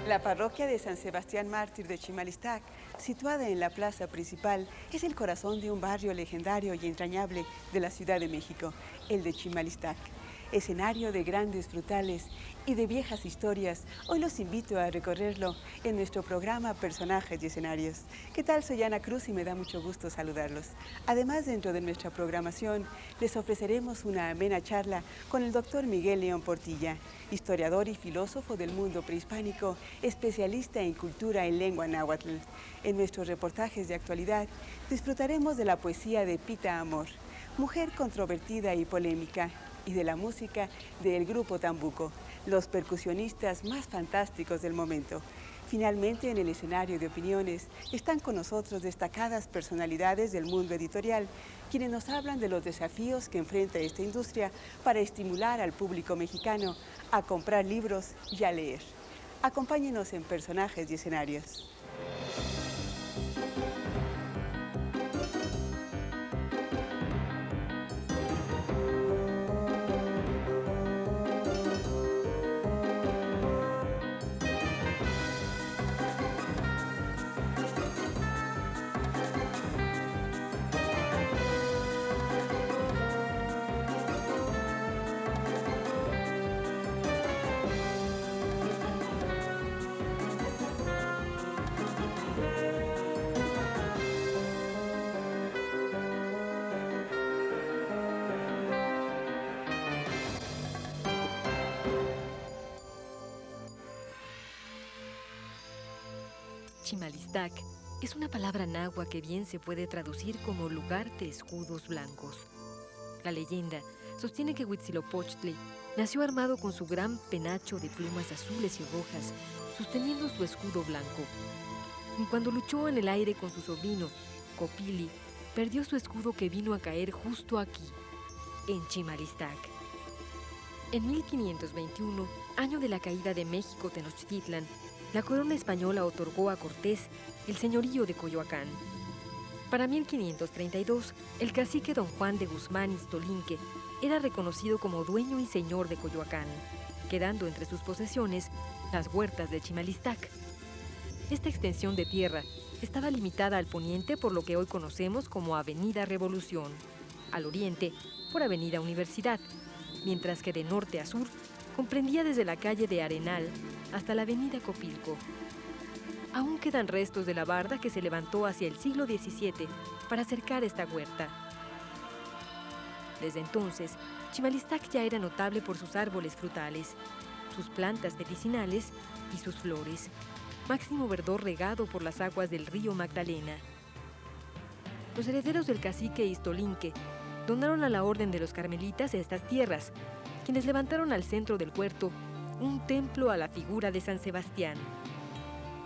La parroquia de San Sebastián Mártir de Chimalistac, situada en la plaza principal, es el corazón de un barrio legendario y entrañable de la Ciudad de México, el de Chimalistac. Escenario de grandes frutales y de viejas historias, hoy los invito a recorrerlo en nuestro programa Personajes y Escenarios. ¿Qué tal? Soy Ana Cruz y me da mucho gusto saludarlos. Además, dentro de nuestra programación, les ofreceremos una amena charla con el doctor Miguel León Portilla, historiador y filósofo del mundo prehispánico, especialista en cultura en lengua náhuatl. En nuestros reportajes de actualidad, disfrutaremos de la poesía de Pita Amor, mujer controvertida y polémica, y de la música del grupo Tambuco, los percusionistas más fantásticos del momento. Finalmente, en el escenario de opiniones, están con nosotros destacadas personalidades del mundo editorial, quienes nos hablan de los desafíos que enfrenta esta industria para estimular al público mexicano a comprar libros y a leer. Acompáñenos en Personajes y Escenarios. Chimalistac es una palabra náhuatl que bien se puede traducir como lugar de escudos blancos. La leyenda sostiene que Huitzilopochtli nació armado con su gran penacho de plumas azules y rojas, sosteniendo su escudo blanco. Y cuando luchó en el aire con su sobrino, Copili, perdió su escudo que vino a caer justo aquí, en Chimalistac. En 1521, año de la caída de México Tenochtitlan, la corona española otorgó a Cortés el señorío de Coyoacán. Para 1532, el cacique don Juan de Guzmán Iztolinque era reconocido como dueño y señor de Coyoacán, quedando entre sus posesiones las huertas de Chimalistac. Esta extensión de tierra estaba limitada al poniente por lo que hoy conocemos como Avenida Revolución, al oriente por Avenida Universidad, mientras que de norte a sur comprendía desde la calle de Arenal hasta la avenida Copilco. Aún quedan restos de la barda que se levantó hacia el siglo XVII para cercar esta huerta. Desde entonces, Chimalistac ya era notable por sus árboles frutales, sus plantas medicinales y sus flores, máximo verdor regado por las aguas del río Magdalena. Los herederos del cacique Iztolinque donaron a la orden de los carmelitas estas tierras, quienes levantaron al centro del huerto un templo a la figura de San Sebastián.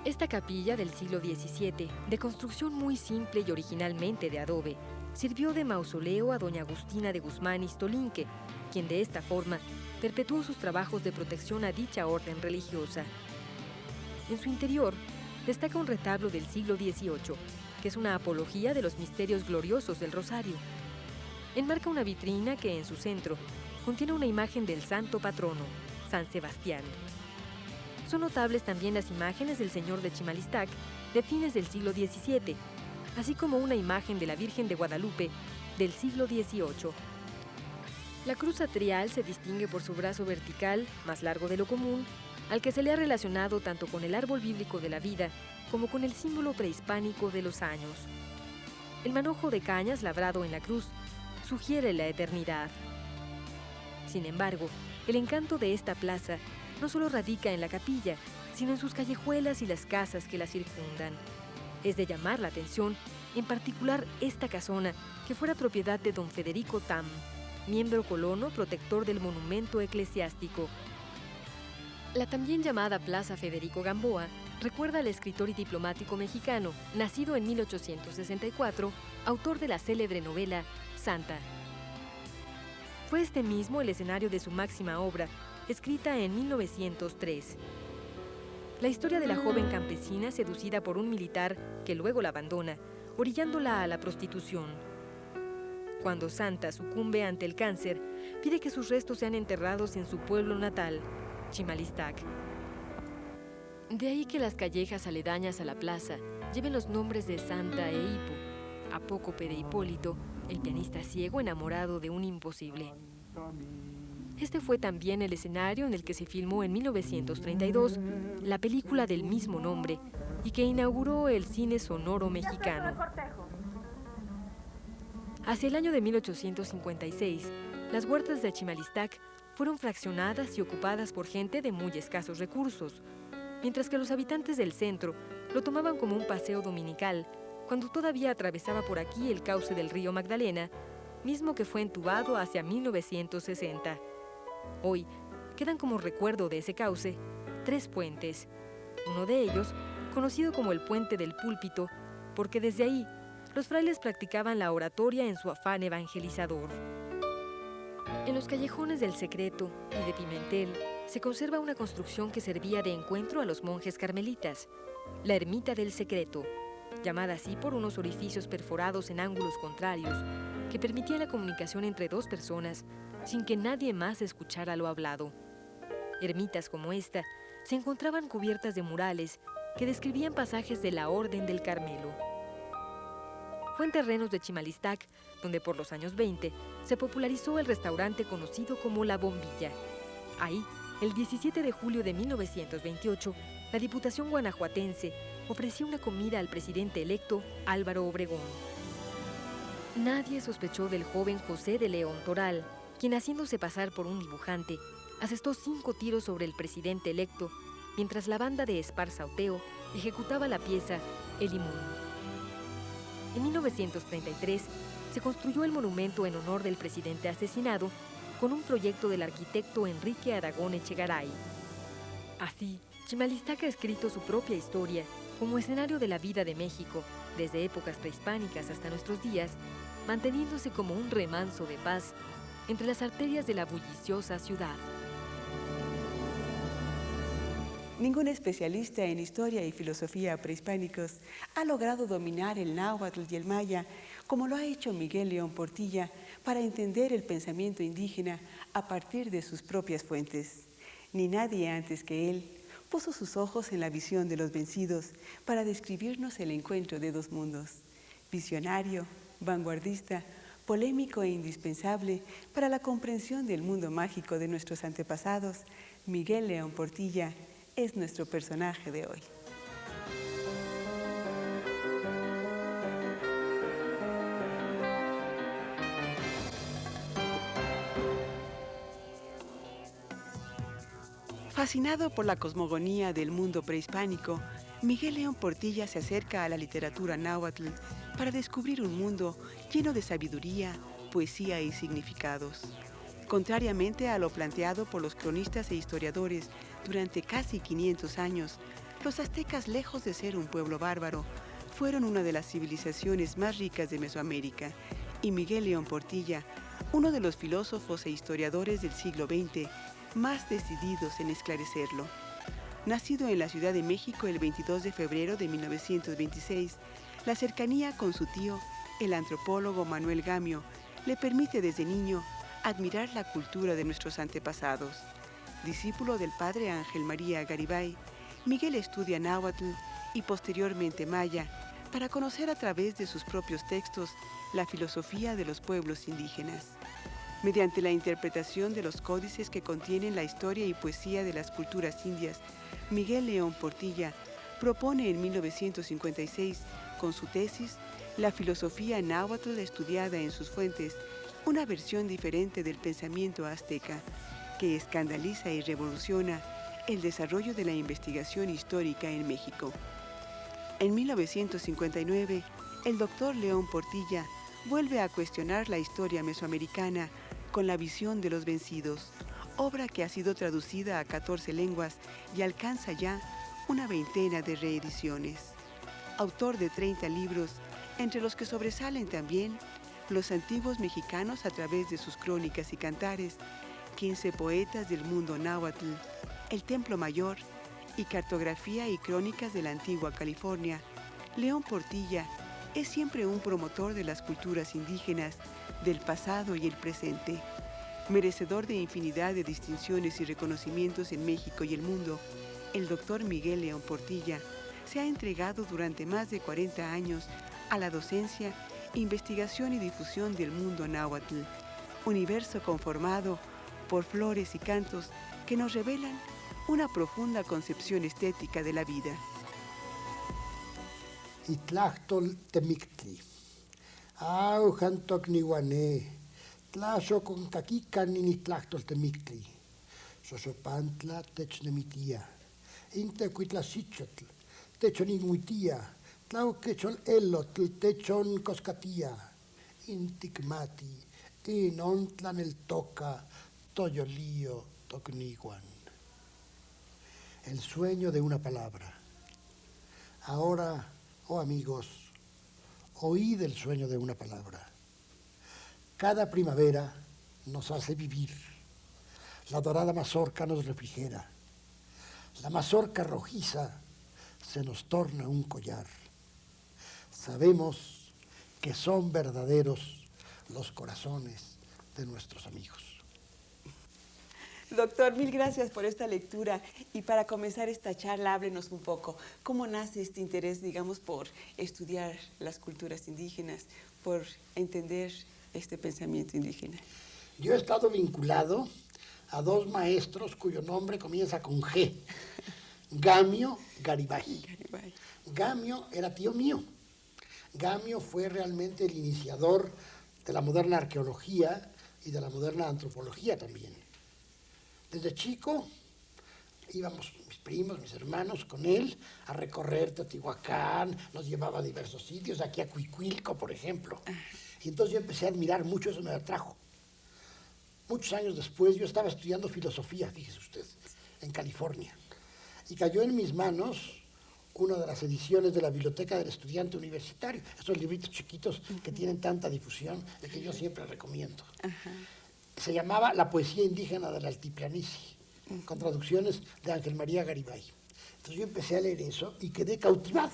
Esta capilla del siglo XVII, de construcción muy simple y originalmente de adobe, sirvió de mausoleo a doña Agustina de Guzmán Iztolinque, quien de esta forma perpetuó sus trabajos de protección a dicha orden religiosa. En su interior destaca un retablo del siglo XVIII, que es una apología de los misterios gloriosos del Rosario. Enmarca una vitrina que en su centro contiene una imagen del santo patrono, San Sebastián. Son notables también las imágenes del Señor de Chimalistac de fines del siglo XVII, así como una imagen de la Virgen de Guadalupe del siglo XVIII. La cruz atrial se distingue por su brazo vertical, más largo de lo común, al que se le ha relacionado tanto con el árbol bíblico de la vida como con el símbolo prehispánico de los años. El manojo de cañas labrado en la cruz sugiere la eternidad. Sin embargo, el encanto de esta plaza no solo radica en la capilla, sino en sus callejuelas y las casas que la circundan. Es de llamar la atención, en particular esta casona, que fuera propiedad de don Federico Tam, miembro colono protector del monumento eclesiástico. La también llamada Plaza Federico Gamboa recuerda al escritor y diplomático mexicano, nacido en 1864, autor de la célebre novela Santa. Fue este mismo el escenario de su máxima obra, escrita en 1903. La historia de la joven campesina seducida por un militar que luego la abandona, orillándola a la prostitución. Cuando Santa sucumbe ante el cáncer, pide que sus restos sean enterrados en su pueblo natal, Chimalistac. De ahí que las callejas aledañas a la plaza lleven los nombres de Santa e Hipo, Apócope de Hipólito, el pianista ciego enamorado de un imposible. Este fue también el escenario en el que se filmó en 1932 la película del mismo nombre y que inauguró el cine sonoro mexicano. Hacia el año de 1856, las huertas de Chimalistac fueron fraccionadas y ocupadas por gente de muy escasos recursos, mientras que los habitantes del centro lo tomaban como un paseo dominical, cuando todavía atravesaba por aquí el cauce del río Magdalena, mismo que fue entubado hacia 1960. Hoy quedan como recuerdo de ese cauce 3 puentes, uno de ellos conocido como el Puente del Púlpito, porque desde ahí los frailes practicaban la oratoria en su afán evangelizador. En los callejones del Secreto y de Pimentel se conserva una construcción que servía de encuentro a los monjes carmelitas, la Ermita del Secreto, llamada así por unos orificios perforados en ángulos contrarios que permitían la comunicación entre 2 personas sin que nadie más escuchara lo hablado. Ermitas como esta se encontraban cubiertas de murales que describían pasajes de la Orden del Carmelo. Fue en terrenos de Chimalistac donde por los años 20 se popularizó el restaurante conocido como La Bombilla. Ahí, el 17 de julio de 1928, la Diputación guanajuatense ofreció una comida al presidente electo Álvaro Obregón. Nadie sospechó del joven José de León Toral, quien haciéndose pasar por un dibujante, asestó 5 tiros sobre el presidente electo, mientras la banda de Esparza Oteo ejecutaba la pieza El Limón. En 1933 se construyó el monumento en honor del presidente asesinado con un proyecto del arquitecto Enrique Aragón Echegaray. Así, Chimalistac ha escrito su propia historia como escenario de la vida de México, desde épocas prehispánicas hasta nuestros días, manteniéndose como un remanso de paz entre las arterias de la bulliciosa ciudad. Ningún especialista en historia y filosofía prehispánicos ha logrado dominar el náhuatl y el maya como lo ha hecho Miguel León Portilla para entender el pensamiento indígena a partir de sus propias fuentes. Ni nadie antes que él puso sus ojos en la visión de los vencidos para describirnos el encuentro de 2 mundos. Visionario, vanguardista, polémico e indispensable para la comprensión del mundo mágico de nuestros antepasados, Miguel León Portilla es nuestro personaje de hoy. Fascinado por la cosmogonía del mundo prehispánico, Miguel León Portilla se acerca a la literatura náhuatl para descubrir un mundo lleno de sabiduría, poesía y significados. Contrariamente a lo planteado por los cronistas e historiadores durante casi 500 años, los aztecas, lejos de ser un pueblo bárbaro, fueron una de las civilizaciones más ricas de Mesoamérica, y Miguel León Portilla, uno de los filósofos e historiadores del siglo XX más decididos en esclarecerlo. Nacido en la Ciudad de México el 22 de febrero de 1926, la cercanía con su tío, el antropólogo Manuel Gamio, le permite desde niño admirar la cultura de nuestros antepasados. Discípulo del padre Ángel María Garibay, Miguel estudia náhuatl y posteriormente maya para conocer a través de sus propios textos la filosofía de los pueblos indígenas. Mediante la interpretación de los códices que contienen la historia y poesía de las culturas indias, Miguel León Portilla propone en 1956, con su tesis, La filosofía náhuatl estudiada en sus fuentes, una versión diferente del pensamiento azteca, que escandaliza y revoluciona el desarrollo de la investigación histórica en México. En 1959, el doctor León Portilla vuelve a cuestionar la historia mesoamericana con La visión de los vencidos, obra que ha sido traducida a 14 lenguas y alcanza ya una veintena de reediciones. Autor de 30 libros, entre los que sobresalen también Los antiguos mexicanos a través de sus crónicas y cantares, 15 poetas del mundo náhuatl, El Templo Mayor y Cartografía y Crónicas de la Antigua California, León Portilla es siempre un promotor de las culturas indígenas, del pasado y el presente. Merecedor de infinidad de distinciones y reconocimientos en México y el mundo, el doctor Miguel León Portilla se ha entregado durante más de 40 años a la docencia, investigación y difusión del mundo náhuatl, universo conformado por flores y cantos que nos revelan una profunda concepción estética de la vida. Itlachtol temictli, aujantok nihuané, tlasho con caquican in itlachtol temictli, sosopantla technemitia, intecuitlasichotl, techoniguitia, tlauquechol elotl, techon coscatia, inticmati, inontlan el toca, toyolío tocniguan. El sueño de una palabra. Ahora, oh amigos, oíd el sueño de una palabra. Cada primavera nos hace vivir. La dorada mazorca nos refrigera. La mazorca rojiza se nos torna un collar. Sabemos que son verdaderos los corazones de nuestros amigos. Doctor, mil gracias por esta lectura. Y para comenzar esta charla, háblenos un poco. ¿Cómo nace este interés, digamos, por estudiar las culturas indígenas, por entender este pensamiento indígena? Yo he estado vinculado a dos maestros cuyo nombre comienza con G. Gamio Garibay. Gamio era tío mío. Gamio fue realmente el iniciador de la moderna arqueología y de la moderna antropología también. Desde chico íbamos mis primos, mis hermanos, con él a recorrer Teotihuacán, nos llevaba a diversos sitios, aquí a Cuicuilco, por ejemplo. Y entonces yo empecé a admirar mucho, eso me atrajo. Muchos años después yo estaba estudiando filosofía, fíjese usted, en California. Y cayó en mis manos una de las ediciones de la Biblioteca del Estudiante Universitario, esos libritos chiquitos que tienen tanta difusión, de que yo siempre recomiendo. Se llamaba La poesía indígena del Altiplanicie, con traducciones de Ángel María Garibay. Entonces yo empecé a leer eso y quedé cautivado.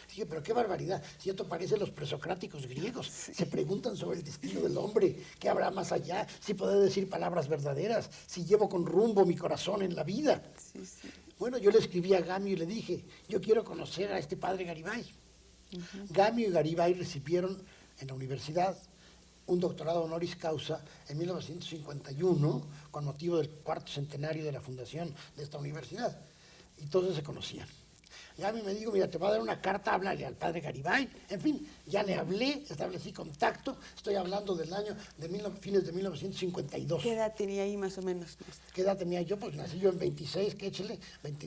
Dije, pero qué barbaridad, si esto parece los presocráticos griegos. Se preguntan sobre el destino del hombre, qué habrá más allá, si podré decir palabras verdaderas, si llevo con rumbo mi corazón en la vida. Bueno, yo le escribí a Gamio y le dije, yo quiero conocer a este padre Garibay. Gamio y Garibay recibieron en la universidad un doctorado honoris causa en 1951 con motivo del 4º centenario de la fundación de esta universidad. Y todos se conocían. Gamio me dijo, mira, te voy a dar una carta, háblale al padre Garibay. En fin, ya le hablé, establecí contacto. Estoy hablando del año de fines de 1952. ¿Qué edad tenía ahí más o menos? ¿Qué edad tenía yo? Pues nací yo en 26, que échele,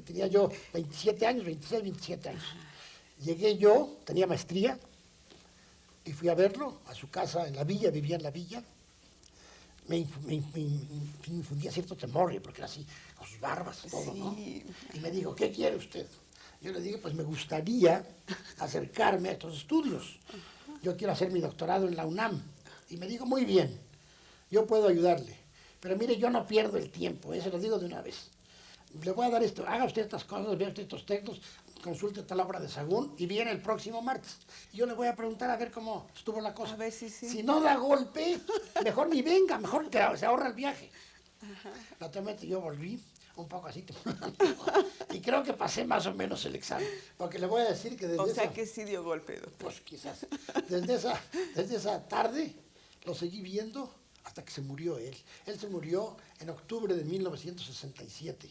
tenía yo 27 años, 26, 27 años. Llegué yo, tenía maestría, y fui a verlo, a su casa en la villa, vivía en la villa. Me infundía cierto temor, porque era así, con sus barbas y todo, ¿no? Y me dijo, ¿qué quiere usted? Yo le dije, pues me gustaría acercarme a estos estudios. Yo quiero hacer mi doctorado en la UNAM. Y me dijo, muy bien, yo puedo ayudarle. Pero mire, yo no pierdo el tiempo, se lo digo de una vez. Le voy a dar esto, haga usted estas cosas, vea usted estos textos, consulte tal obra de Sagún y viene el próximo martes. Y yo le voy a preguntar a ver cómo estuvo la cosa. A ver si sí. Si no da golpe, mejor ni venga, mejor se ahorra el viaje. Naturalmente yo volví un poco así, y creo que pasé más o menos el examen, porque le voy a decir que desde esa... que sí dio golpe, doctor. Pues quizás. Desde esa tarde lo seguí viendo hasta que se murió él. Él se murió en octubre de 1967.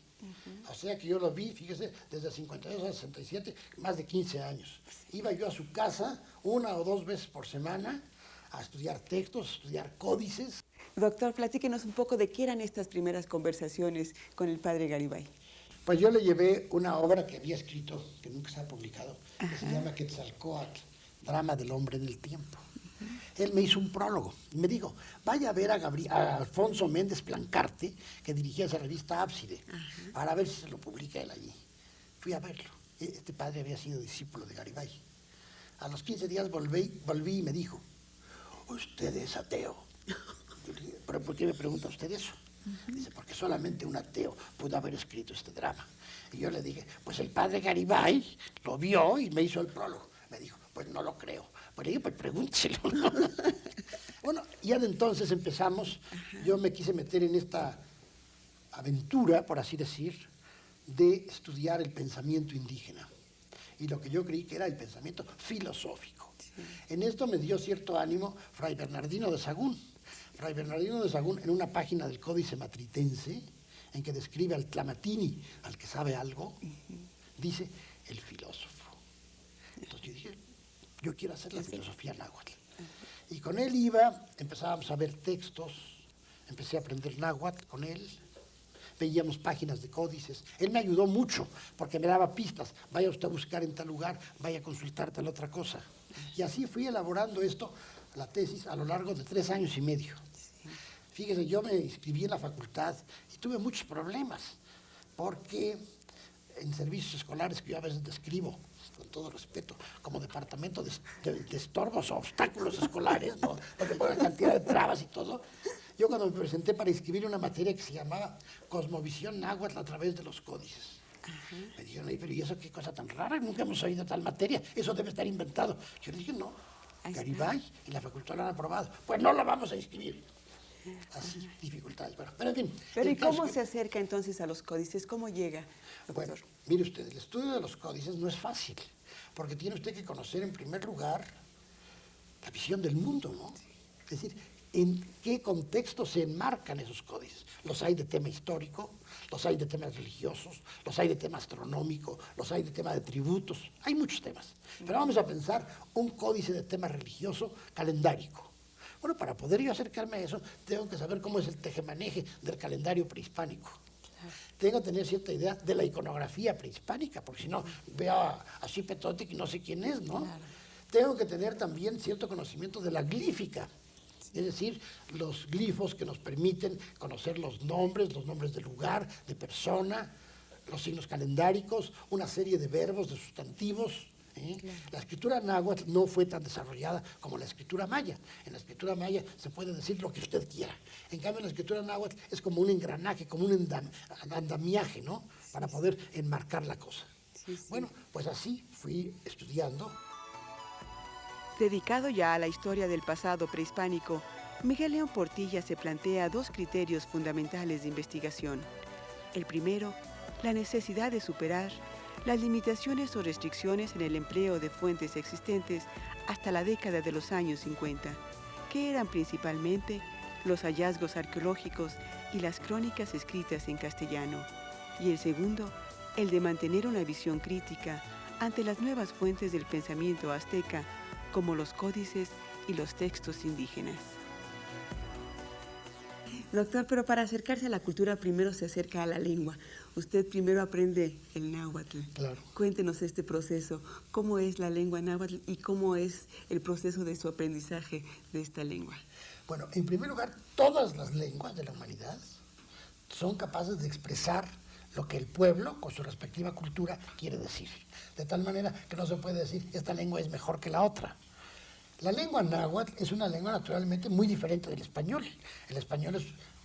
O sea que yo lo vi, fíjese, desde 52 a 67, más de 15 años. Iba yo a su casa 1 o 2 veces por semana a estudiar textos, a estudiar códices. Doctor, platíquenos un poco de qué eran estas primeras conversaciones con el padre Garibay. Pues yo le llevé una obra que había escrito, que nunca se ha publicado, que se llama Quetzalcóatl, Drama del Hombre en el Tiempo. Él me hizo un prólogo y me dijo, vaya a ver a Alfonso Méndez Plancarte, que dirigía esa revista Ábside, para ver si se lo publica él allí. Fui a verlo. Este padre había sido discípulo de Garibay. A los 15 días volví y me dijo, usted es ateo. Yo le dije, ¿pero por qué me pregunta usted eso? Dice, porque solamente un ateo pudo haber escrito este drama. Y yo le dije, pues el padre Garibay lo vio y me hizo el prólogo. Me dijo, pues no lo creo. Pues le dije, pues pregúnteselo. Bueno, ya de entonces empezamos. Yo me quise meter en esta aventura, por así decir, de estudiar el pensamiento indígena y lo que yo creí que era el pensamiento filosófico. Sí. En esto me dio cierto ánimo Fray Bernardino de Sahagún. Fray Bernardino de Sahagún, en una página del Códice Matritense, en que describe al Tlamatini, al que sabe algo, dice el filósofo. Entonces yo dije, yo quiero hacer la filosofía náhuatl. Y con él empezábamos a ver textos, empecé a aprender náhuatl con él, veíamos páginas de códices. Él me ayudó mucho porque me daba pistas. Vaya usted a buscar en tal lugar, vaya a consultar tal otra cosa. Y así fui elaborando esto, la tesis, a lo largo de 3 años y medio. Fíjese, yo me inscribí en la facultad y tuve muchos problemas porque en servicios escolares, que yo a veces describo, con todo respeto, como departamento de estorbos o obstáculos escolares, ¿no? Porque por la cantidad de trabas y todo. Yo cuando me presenté para inscribir una materia que se llamaba Cosmovisión Náhuatl a través de los códices, me dijeron, pero ¿y eso qué cosa tan rara? Nunca hemos oído tal materia, eso debe estar inventado. Yo dije, no, Garibay y la facultad lo han aprobado, pues no la vamos a inscribir. Así, dificultades. Bueno, pero en fin. Pero ¿y cómo se acerca entonces a los códices? ¿Cómo llega, doctor? Bueno, mire usted, el estudio de los códices no es fácil, porque tiene usted que conocer en primer lugar la visión del mundo, ¿no? Es decir, en qué contexto se enmarcan esos códices. Los hay de tema histórico, los hay de temas religiosos, los hay de tema astronómico, los hay de tema de tributos, hay muchos temas. Pero vamos a pensar un códice de tema religioso calendárico. Bueno, para poder yo acercarme a eso, tengo que saber cómo es el tejemaneje del calendario prehispánico. Tengo que tener cierta idea de la iconografía prehispánica, porque si no, veo a Xipe-Totec y no sé quién es, ¿no? Claro. Tengo que tener también cierto conocimiento de la glífica, es decir, los glifos que nos permiten conocer los nombres de lugar, de persona, los signos calendáricos, una serie de verbos, de sustantivos. Claro. La escritura náhuatl no fue tan desarrollada como la escritura maya. En la escritura maya se puede decir lo que usted quiera. En cambio, la escritura náhuatl es como un engranaje, como un andamiaje, ¿no? Para poder enmarcar la cosa. Sí. Bueno, pues así fui estudiando. Dedicado ya a la historia del pasado prehispánico, Miguel León Portilla se plantea 2 criterios fundamentales de investigación. El primero, la necesidad de superar las limitaciones o restricciones en el empleo de fuentes existentes hasta la década de los años 50, que eran principalmente los hallazgos arqueológicos y las crónicas escritas en castellano. Y el segundo, el de mantener una visión crítica ante las nuevas fuentes del pensamiento azteca, como los códices y los textos indígenas. Doctor, pero para acercarse a la cultura primero se acerca a la lengua. Usted primero aprende el náhuatl. Claro. Cuéntenos este proceso. ¿Cómo es la lengua náhuatl y cómo es el proceso de su aprendizaje de esta lengua? Bueno, en primer lugar, todas las lenguas de la humanidad son capaces de expresar lo que el pueblo, con su respectiva cultura, quiere decir. De tal manera que no se puede decir, esta lengua es mejor que la otra. La lengua náhuatl es una lengua naturalmente muy diferente del español. El español es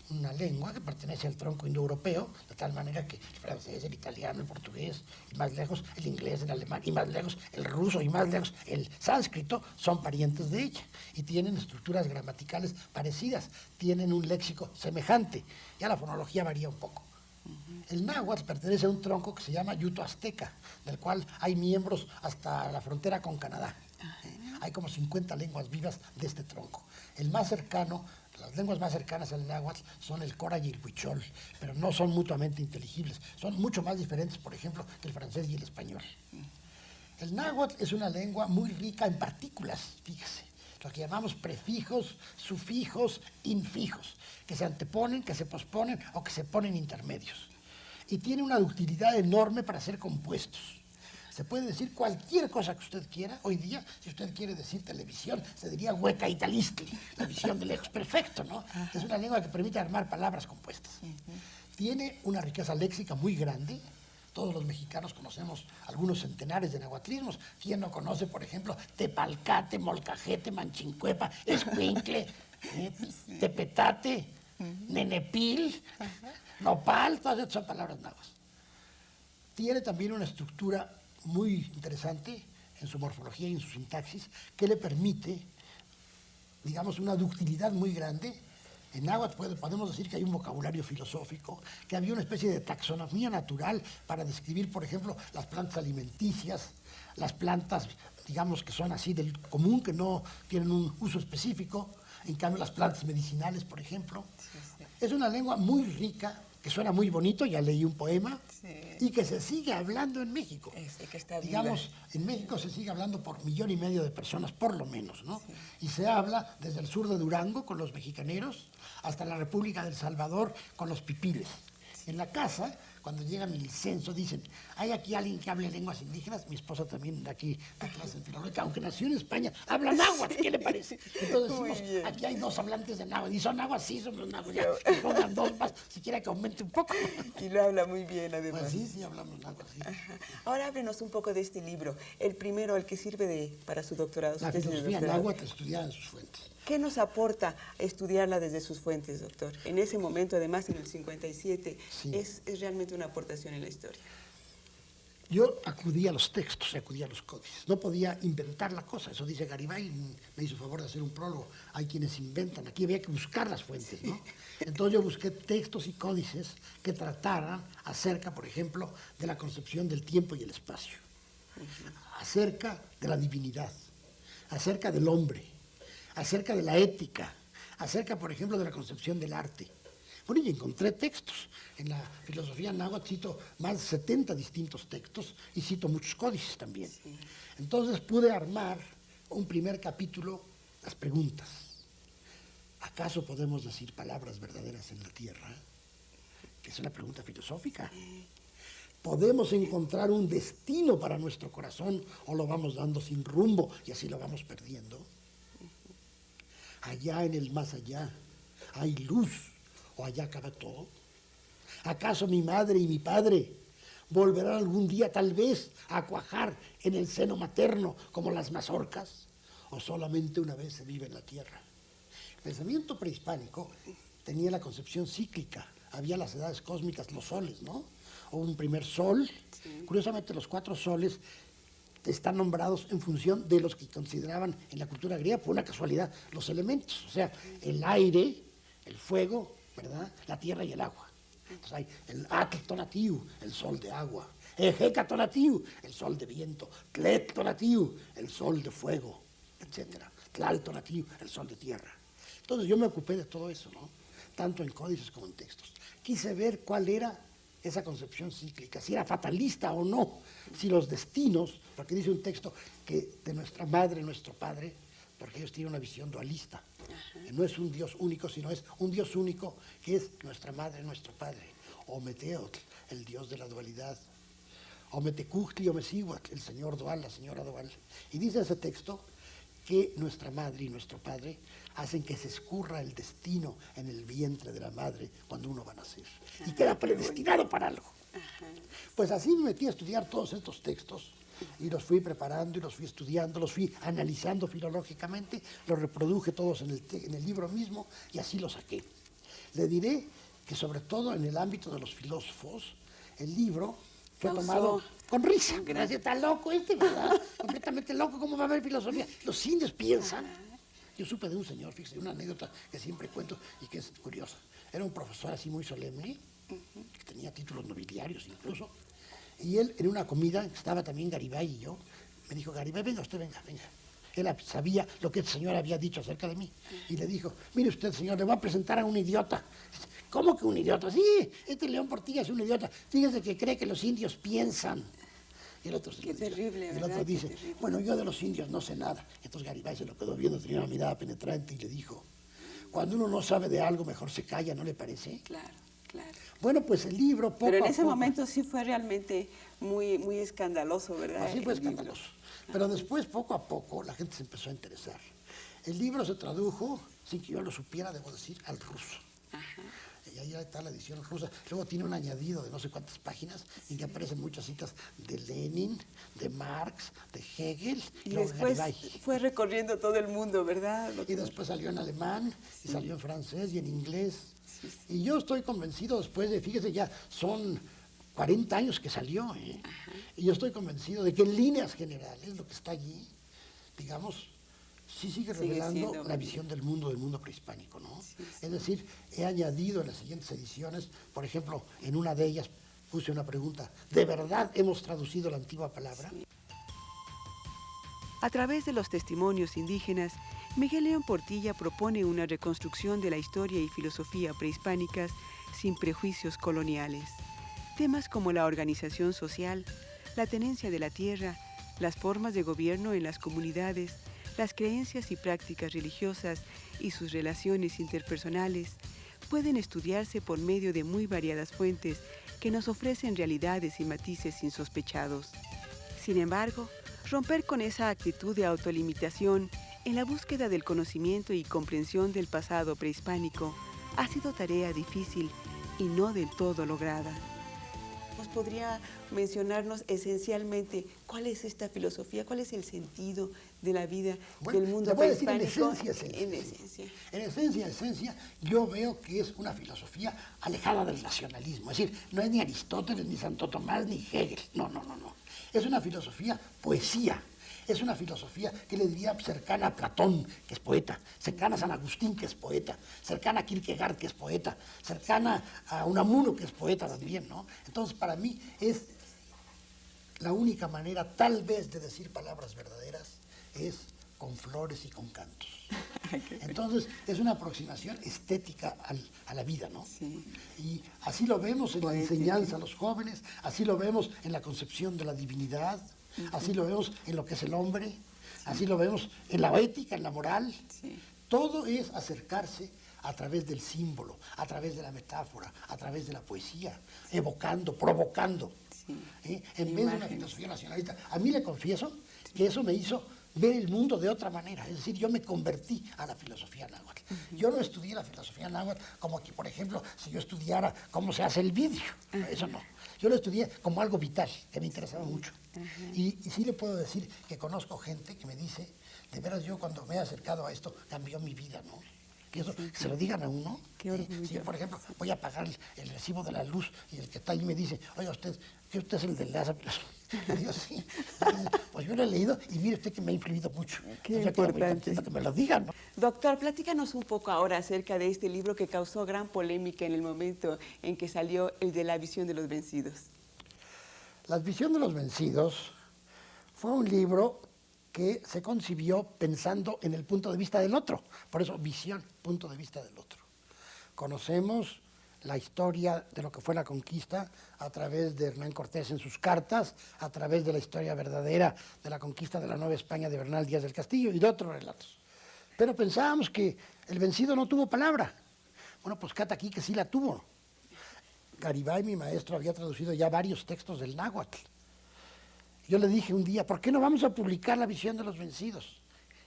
una lengua que pertenece al tronco indoeuropeo, de tal manera que el francés, el italiano, el portugués, y más lejos el inglés, el alemán, y más lejos el ruso, y más lejos el sánscrito, son parientes de ella, y tienen estructuras gramaticales parecidas, tienen un léxico semejante. Ya la fonología varía un poco. El náhuatl pertenece a un tronco que se llama yuto-azteca, del cual hay miembros hasta la frontera con Canadá. Hay como 50 lenguas vivas de este tronco. El más cercano, las lenguas más cercanas al náhuatl son el cora y el huichol, pero no son mutuamente inteligibles. Son mucho más diferentes, por ejemplo, que el francés y el español. El náhuatl es una lengua muy rica en partículas, fíjese. Lo que llamamos prefijos, sufijos, infijos, que se anteponen, que se posponen o que se ponen intermedios. Y tiene una utilidad enorme para hacer compuestos. Se puede decir cualquier cosa que usted quiera. Hoy día, si usted quiere decir televisión, se diría hueca italistli, la visión de lejos. Perfecto, ¿no? Es una lengua que permite armar palabras compuestas. Tiene una riqueza léxica muy grande. Todos los mexicanos conocemos algunos centenares de nahuatlismos. ¿Quién no conoce, por ejemplo, tepalcate, molcajete, manchincuepa, escuincle, tepetate, nenepil, nopal? Todas estas son palabras náhuatl. Tiene también una estructura muy interesante en su morfología y en su sintaxis, que le permite, digamos, una ductilidad muy grande En náhuatl podemos decir que hay un vocabulario filosófico, que había una especie de taxonomía natural para describir, por ejemplo, las plantas alimenticias, las plantas, digamos, que son así del común, que no tienen un uso específico, en cambio las plantas medicinales, por ejemplo. Es una lengua muy rica, que suena muy bonito, ya leí un poema, y que se sigue hablando en México. Que está digamos, en México se sigue hablando por 1,5 millones de personas, por lo menos, ¿no? Y se habla desde el sur de Durango, con los mexicaneros, hasta la República del Salvador, con los pipiles. En la casa, cuando llegan el censo, dicen, ¿hay aquí alguien que hable lenguas indígenas? Mi esposa también de aquí, da clase en filológica, aunque nació en España, habla náhuatl, ¿qué le parece? Entonces decimos, aquí hay 2 hablantes de náhuatl, y son náhuatl, sí, son los náhuatl, ya, que pongan 2 más, si quiere que aumente un poco. Y lo habla muy bien, además. Pues sí, hablamos náhuatl, sí. Ahora háblenos un poco de este libro, el primero, el que sirve para su doctorado. La filosofía náhuatl estudiada en sus fuentes. ¿Qué nos aporta estudiarla desde sus fuentes, doctor? En ese momento, además, en el 57, es realmente una aportación en la historia. Yo acudí a los textos, acudí a los códices. No podía inventar la cosa. Eso dice Garibay, me hizo favor de hacer un prólogo. Hay quienes inventan. Aquí había que buscar las fuentes, ¿no? Entonces yo busqué textos y códices que trataran acerca, por ejemplo, de la concepción del tiempo y el espacio, acerca de la divinidad, acerca del hombre, acerca de la ética, acerca, por ejemplo, de la concepción del arte. Bueno, y encontré textos. En la filosofía náhuatl cito más de 70 distintos textos y cito muchos códices también. Entonces pude armar un primer capítulo, las preguntas. ¿Acaso podemos decir palabras verdaderas en la tierra? Que es una pregunta filosófica. ¿Podemos encontrar un destino para nuestro corazón o lo vamos dando sin rumbo y así lo vamos perdiendo? Allá en el más allá, ¿hay luz o allá acaba todo? ¿Acaso mi madre y mi padre volverán algún día tal vez a cuajar en el seno materno como las mazorcas? ¿O solamente una vez se vive en la tierra? El pensamiento prehispánico tenía la concepción cíclica. Había las edades cósmicas, los soles, ¿no? O un primer sol. Curiosamente, los 4 soles están nombrados en función de los que consideraban en la cultura griega, por una casualidad, los elementos, o sea, el aire, el fuego, ¿verdad?, la tierra y el agua. Entonces hay el Atl Tonatiuh, el sol de agua, Ejeka Tonatiuh, el sol de viento, Tlet Tonatiuh, el sol de fuego, etc. Tlal Tonatiuh, el sol de tierra. Entonces yo me ocupé de todo eso, ¿no?, tanto en códices como en textos. Quise ver cuál era esa concepción cíclica, si era fatalista o no, si los destinos, porque dice un texto que de nuestra madre, nuestro padre, porque ellos tienen una visión dualista, no es un Dios único, sino es un Dios único que es nuestra madre, nuestro padre, o Meteotl, el Dios de la dualidad, o Metecuhtli o Mecihuatl, el señor dual, la señora dual. Y dice ese texto que nuestra madre y nuestro padre hacen que se escurra el destino en el vientre de la madre cuando uno va a nacer. Y queda predestinado para algo. Pues así me metí a estudiar todos estos textos y los fui preparando y los fui estudiando, los fui analizando filológicamente, los reproduje todos en el libro mismo y así los saqué. Le diré que sobre todo en el ámbito de los filósofos, el libro fue tomado con risa. Gracias, está loco ¿verdad? Completamente loco, ¿cómo va a haber filosofía? Los indios piensan. Yo supe de un señor, fíjese, una anécdota que siempre cuento y que es curiosa. Era un profesor así muy solemne, que tenía títulos nobiliarios incluso, y él en una comida, estaba también Garibay y yo, me dijo, Garibay, venga usted, venga. Él sabía lo que el señor había dicho acerca de mí, y le dijo, mire usted, señor, le voy a presentar a un idiota. ¿Cómo que un idiota? Sí, este León Portilla es un idiota. Fíjese que cree que los indios piensan. Y el otro, Qué terrible, el otro dice, bueno, yo de los indios no sé nada. Entonces Garibay se lo quedó viendo, tenía una mirada penetrante y le dijo, cuando uno no sabe de algo, mejor se calla, ¿no le parece? Claro. Bueno, pues el libro poco Pero en a ese poco, momento sí fue realmente muy, muy escandaloso, ¿verdad? Así fue escandaloso. Pero después, poco a poco, la gente se empezó a interesar. El libro se tradujo, sin que yo lo supiera, debo decir, al ruso. Y ahí está la edición rusa. Luego tiene un añadido de no sé cuántas páginas en que aparecen muchas citas de Lenin, de Marx, de Hegel. Y después fue recorriendo todo el mundo, ¿verdad? Y después salió en alemán, y salió en francés y en inglés. Y yo estoy convencido después de, fíjese, ya son 40 años que salió, y yo estoy convencido de que en líneas generales lo que está allí, digamos, sí sigue revelando la visión del mundo prehispánico, ¿no? Sí, sí. Es decir, he añadido en las siguientes ediciones, por ejemplo, en una de ellas puse una pregunta, ¿de verdad hemos traducido la antigua palabra? Sí. A través de los testimonios indígenas, Miguel León Portilla propone una reconstrucción de la historia y filosofía prehispánicas sin prejuicios coloniales. Temas como la organización social, la tenencia de la tierra, las formas de gobierno en las comunidades, las creencias y prácticas religiosas y sus relaciones interpersonales pueden estudiarse por medio de muy variadas fuentes que nos ofrecen realidades y matices insospechados. Sin embargo, romper con esa actitud de autolimitación en la búsqueda del conocimiento y comprensión del pasado prehispánico ha sido tarea difícil y no del todo lograda. ¿Nos podría mencionarnos esencialmente cuál es esta filosofía, cuál es el sentido de la vida del mundo prehispánico? En esencia, yo veo que es una filosofía alejada del racionalismo. Es decir, no es ni Aristóteles, ni Santo Tomás, ni Hegel. No. Es una filosofía poesía. Es una filosofía que le diría cercana a Platón, que es poeta, cercana a San Agustín, que es poeta, cercana a Kierkegaard, que es poeta, cercana a Unamuno, que es poeta también, ¿no? Entonces, para mí es la única manera, tal vez, de decir palabras verdaderas, es con flores y con cantos. Entonces, es una aproximación estética a la vida, ¿no? Sí. Y así lo vemos en la enseñanza a los jóvenes, así lo vemos en la concepción de la divinidad, así lo vemos en lo que es el hombre, así lo vemos en la ética, en la moral. Sí. Todo es acercarse a través del símbolo, a través de la metáfora, a través de la poesía, evocando, provocando, en vez de una filosofía nacionalista. A mí le confieso que eso me hizo ver el mundo de otra manera, es decir, yo me convertí a la filosofía náhuatl. Yo no estudié la filosofía náhuatl como que, por ejemplo, si yo estudiara cómo se hace el vidrio, eso no. Yo lo estudié como algo vital, que me interesaba mucho. Y sí le puedo decir que conozco gente que me dice, de veras yo cuando me he acercado a esto, cambió mi vida, ¿no? Que eso, que se lo digan a uno. Si yo, por ejemplo, voy a pagar el recibo de la luz y el que está ahí me dice, oiga, usted es el de la y yo, sí. Pues yo lo he leído y mire usted que me ha influido mucho. Qué yo importante. Que me lo digan, ¿no? Doctor, platícanos un poco ahora acerca de este libro que causó gran polémica en el momento en que salió, el de La visión de los vencidos. La visión de los vencidos fue un libro que se concibió pensando en el punto de vista del otro. Por eso, visión, punto de vista del otro. Conocemos la historia de lo que fue la conquista a través de Hernán Cortés en sus cartas, a través de la historia verdadera de la conquista de la Nueva España de Bernal Díaz del Castillo y de otros relatos. Pero pensábamos que el vencido no tuvo palabra. Bueno, pues cata aquí que sí la tuvo. Garibay, mi maestro, había traducido ya varios textos del náhuatl. Yo le dije un día, ¿por qué no vamos a publicar La visión de los vencidos?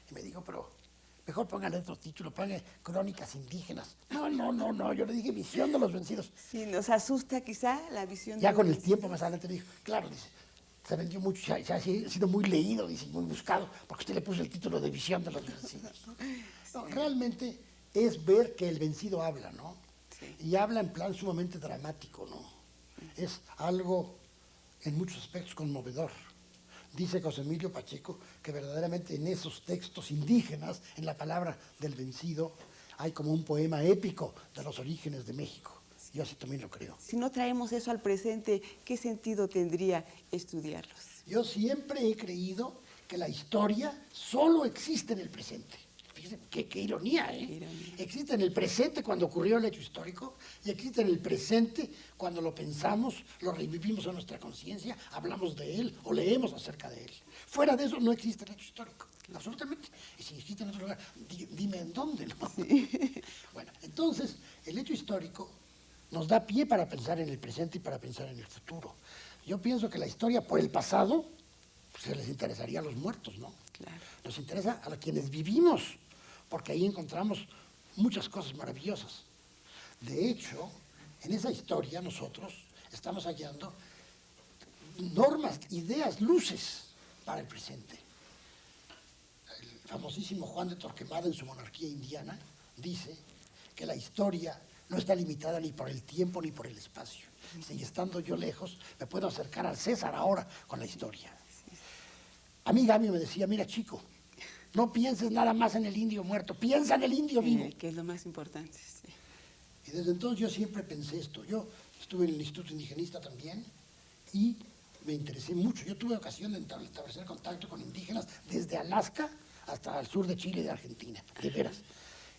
Y me dijo, pero mejor póngale otro título, póngale Crónicas indígenas. No, yo le dije Visión de los vencidos. Sí, nos asusta quizá la visión ya de con los el tiempo más adelante me dijo, claro, dice, se vendió mucho, se ha sido muy leído, dice, muy buscado, porque usted le puso el título de Visión de los vencidos. No, realmente es ver que el vencido habla, ¿no? Sí. Y habla en plan sumamente dramático, ¿no? Es algo en muchos aspectos conmovedor. Dice José Emilio Pacheco que verdaderamente en esos textos indígenas, en la palabra del vencido, hay como un poema épico de los orígenes de México. Yo así también lo creo. Si no traemos eso al presente, ¿qué sentido tendría estudiarlos? Yo siempre he creído que la historia solo existe en el presente. Fíjense, qué ironía, ¿eh? Ironía. Existe en el presente cuando ocurrió el hecho histórico y existe en el presente cuando lo pensamos, lo revivimos en nuestra conciencia, hablamos de él o leemos acerca de él. Fuera de eso no existe el hecho histórico, absolutamente. Y si existe en otro lugar, dime en dónde, ¿no? Sí. Bueno, entonces, el hecho histórico nos da pie para pensar en el presente y para pensar en el futuro. Yo pienso que la historia por el pasado, pues, se les interesaría a los muertos, ¿no? Claro. Nos interesa a quienes vivimos, porque ahí encontramos muchas cosas maravillosas. De hecho, en esa historia nosotros estamos hallando normas, ideas, luces para el presente. El famosísimo Juan de Torquemada en su Monarquía Indiana dice que la historia no está limitada ni por el tiempo ni por el espacio. Si estando yo lejos, me puedo acercar al César ahora con la historia. A mí Gamio me decía, mira chico, No pienses nada más en el indio muerto, piensa en el indio vivo. Que es lo más importante, sí. Y desde entonces yo siempre pensé esto. Yo estuve en el Instituto Indigenista también y me interesé mucho. Yo tuve ocasión de establecer contacto con indígenas desde Alaska hasta el sur de Chile y de Argentina, de veras.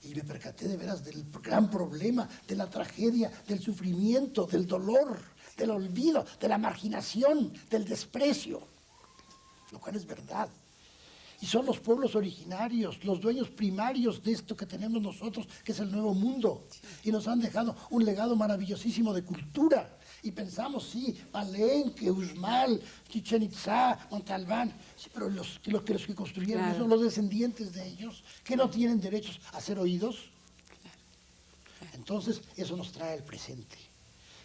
Y me percaté de veras del gran problema, de la tragedia, del sufrimiento, del dolor, del olvido, de la marginación, del desprecio. Lo cual es verdad. Y son los pueblos originarios, los dueños primarios de esto que tenemos nosotros, que es el Nuevo Mundo. Y nos han dejado un legado maravillosísimo de cultura. Y pensamos, sí, Palenque, Uxmal, Chichén Itzá, Monte Albán, sí, pero los que construyeron eso, los descendientes de ellos, que no tienen derechos a ser oídos. Entonces, eso nos trae al presente.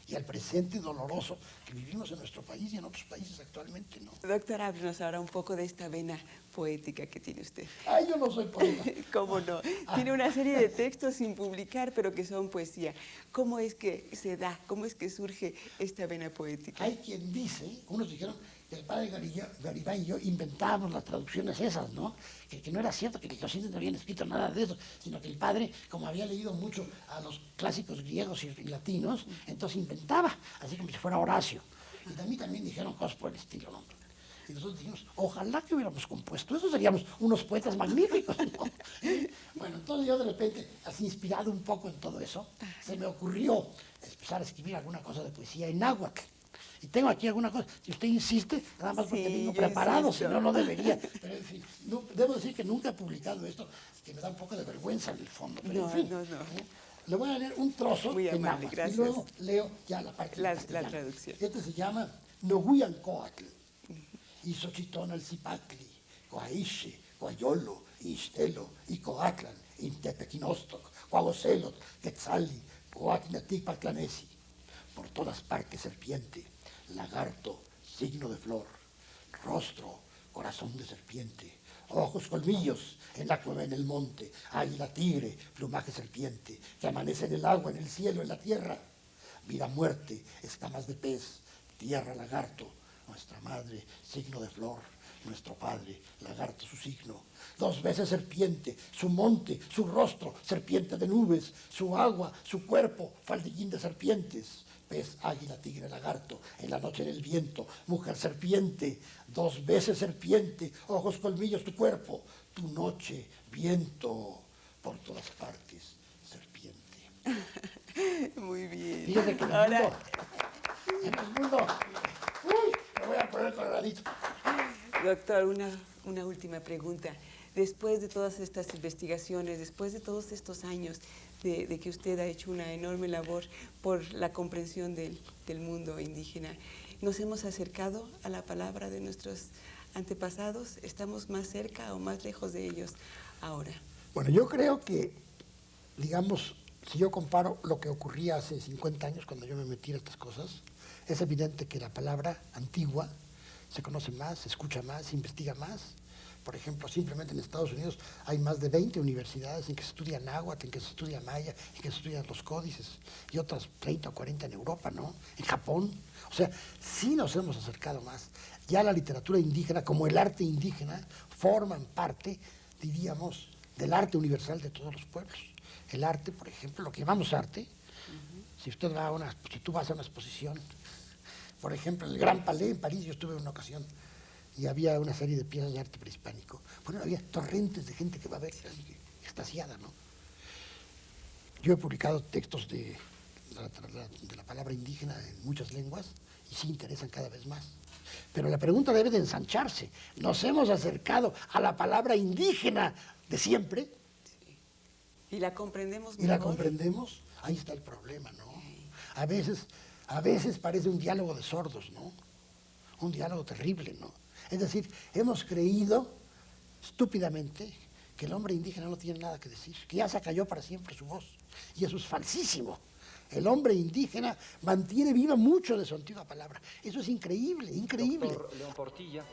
Y al presente doloroso que vivimos en nuestro país y en otros países actualmente, ¿no? Doctor, háblenos ahora un poco de esta vena poética que tiene usted. Ay, yo no soy poeta. ¿Cómo no? Tiene una serie de textos sin publicar, pero que son poesía. ¿Cómo es que se da? ¿Cómo es que surge esta vena poética? Hay quien dice, unos dijeron que el padre Garibay y yo inventábamos las traducciones esas, ¿no? Que no era cierto, que los indios no habían escrito nada de eso, sino que el padre, como había leído mucho a los clásicos griegos y latinos, entonces inventaba, así como si fuera Horacio. Y a mí también dijeron cosas por el estilo, ¿no? Y nosotros dijimos, ojalá que hubiéramos compuesto eso, seríamos unos poetas magníficos, ¿no? Bueno, entonces yo de repente, así inspirado un poco en todo eso, se me ocurrió empezar a escribir alguna cosa de poesía en náhuatl. Y tengo aquí alguna cosa, si usted insiste, nada más porque tengo preparado, si no, no debería. Pero en fin, no, debo decir que nunca he publicado esto, que me da un poco de vergüenza en el fondo. Pero No, en fin, no. Le voy a leer un trozo Muy en amable, náhuatl, gracias. y luego leo ya la parte La castellana. traducción. Este se llama Nohuyancoatl, Isochitonalzipactli, Coaiche, Coayolo, Ixtelo, Icoatlan, Intepequinostoc, Coagocelot, Quetzali, Coatinaticpatlanesi. Por todas partes serpiente, lagarto, signo de flor, rostro, corazón de serpiente, ojos, colmillos, en la cueva, en el monte, águila, tigre, plumaje serpiente, que amanece en el agua, en el cielo, en la tierra, vida, muerte, escamas de pez, tierra, lagarto, nuestra madre, signo de flor, nuestro padre, lagarto, su signo, 2 veces serpiente, su monte, su rostro, serpiente de nubes, su agua, su cuerpo, faldillín de serpientes, pez, águila, tigre, lagarto, en la noche en el viento, mujer serpiente, 2 veces serpiente, ojos, colmillos, tu cuerpo, tu noche, viento, por todas partes, serpiente. Muy bien. Fíjate que en el mundo, uy, me voy a poner coloradito. Doctor, una última pregunta. Después de todas estas investigaciones, después de todos estos años de que usted ha hecho una enorme labor por la comprensión del mundo indígena, ¿nos hemos acercado a la palabra de nuestros antepasados? ¿Estamos más cerca o más lejos de ellos ahora? Bueno, yo creo que, digamos, si yo comparo lo que ocurría hace 50 años cuando yo me metí en estas cosas, es evidente que la palabra antigua se conoce más, se escucha más, se investiga más. Por ejemplo, simplemente en Estados Unidos hay más de 20 universidades en que se estudia náhuatl, en que se estudia maya, en que se estudian los códices, y otras 30 o 40 en Europa, ¿no? En Japón. O sea, sí nos hemos acercado más. Ya la literatura indígena, como el arte indígena, forman parte, diríamos, del arte universal de todos los pueblos. El arte, por ejemplo, lo que llamamos arte, si tú vas a una exposición, por ejemplo, el Gran Palais en París, yo estuve en una ocasión, y había una serie de piezas de arte prehispánico. Bueno, había torrentes de gente que va a ver, extasiada, ¿no? Yo he publicado textos de la palabra indígena en muchas lenguas y sí interesan cada vez más. Pero la pregunta debe de ensancharse. ¿Nos hemos acercado a la palabra indígena de siempre? Sí. ¿Y la comprendemos mejor? ¿Y la comprendemos? Ahí está el problema, ¿no? A veces parece un diálogo de sordos, ¿no? Un diálogo terrible, ¿no? Es decir, hemos creído estúpidamente que el hombre indígena no tiene nada que decir, que ya se cayó para siempre su voz. Y eso es falsísimo. El hombre indígena mantiene viva mucho de su antigua palabra. Eso es increíble, increíble. Doctor León Portilla,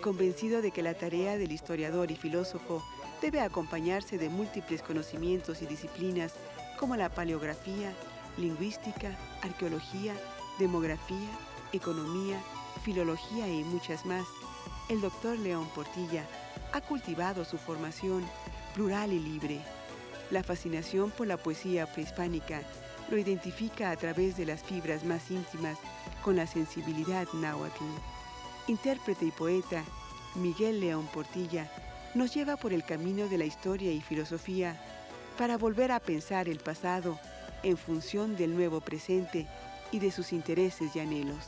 Convencido de que la tarea del historiador y filósofo debe acompañarse de múltiples conocimientos y disciplinas como la paleografía, lingüística, arqueología, demografía, economía, filología y muchas más, el doctor León Portilla ha cultivado su formación plural y libre. La fascinación por la poesía prehispánica lo identifica a través de las fibras más íntimas con la sensibilidad náhuatl. Intérprete y poeta, Miguel León Portilla nos lleva por el camino de la historia y filosofía para volver a pensar el pasado en función del nuevo presente y de sus intereses y anhelos.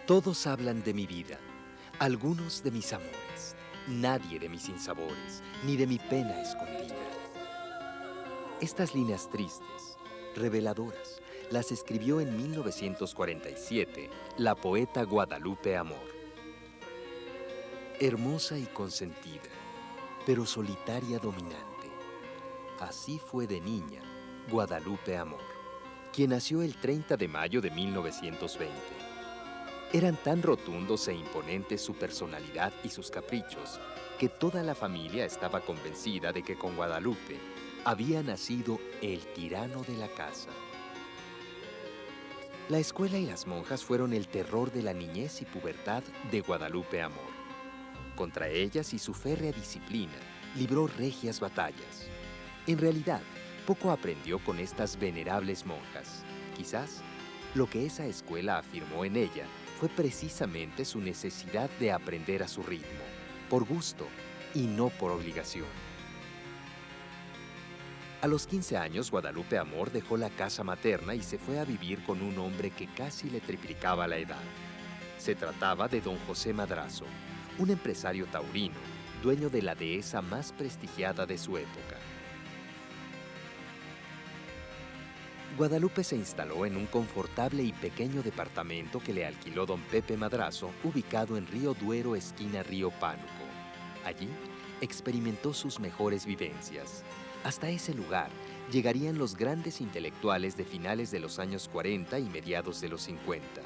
Todos hablan de mi vida, algunos de mis amores, nadie de mis sinsabores, ni de mi pena escondida. Estas líneas tristes, reveladoras, las escribió en 1947 la poeta Guadalupe Amor. Hermosa y consentida, pero solitaria dominante. Así fue de niña Guadalupe Amor, quien nació el 30 de mayo de 1920. Eran tan rotundos e imponentes su personalidad y sus caprichos que toda la familia estaba convencida de que con Guadalupe había nacido el tirano de la casa. La escuela y las monjas fueron el terror de la niñez y pubertad de Guadalupe Amor. Contra ellas y su férrea disciplina libró regias batallas. En realidad, poco aprendió con estas venerables monjas. Quizás lo que esa escuela afirmó en ella fue precisamente su necesidad de aprender a su ritmo, por gusto y no por obligación. A los 15 años, Guadalupe Amor dejó la casa materna y se fue a vivir con un hombre que casi le triplicaba la edad. Se trataba de don José Madrazo, un empresario taurino, dueño de la dehesa más prestigiada de su época. Guadalupe se instaló en un confortable y pequeño departamento que le alquiló don Pepe Madrazo, ubicado en Río Duero, esquina Río Pánuco. Allí experimentó sus mejores vivencias. Hasta ese lugar llegarían los grandes intelectuales de finales de los años 40 y mediados de los 50.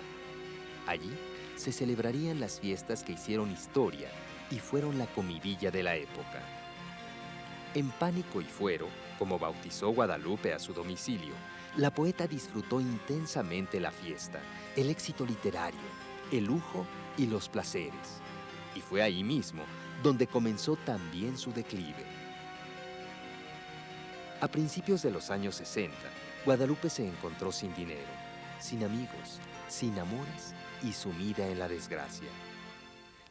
Allí se celebrarían las fiestas que hicieron historia y fueron la comidilla de la época. En Pánico y Fuero, como bautizó Guadalupe a su domicilio, la poeta disfrutó intensamente la fiesta, el éxito literario, el lujo y los placeres. Y fue ahí mismo donde comenzó también su declive. A principios de los años 60, Guadalupe se encontró sin dinero, sin amigos, sin amores y sumida en la desgracia.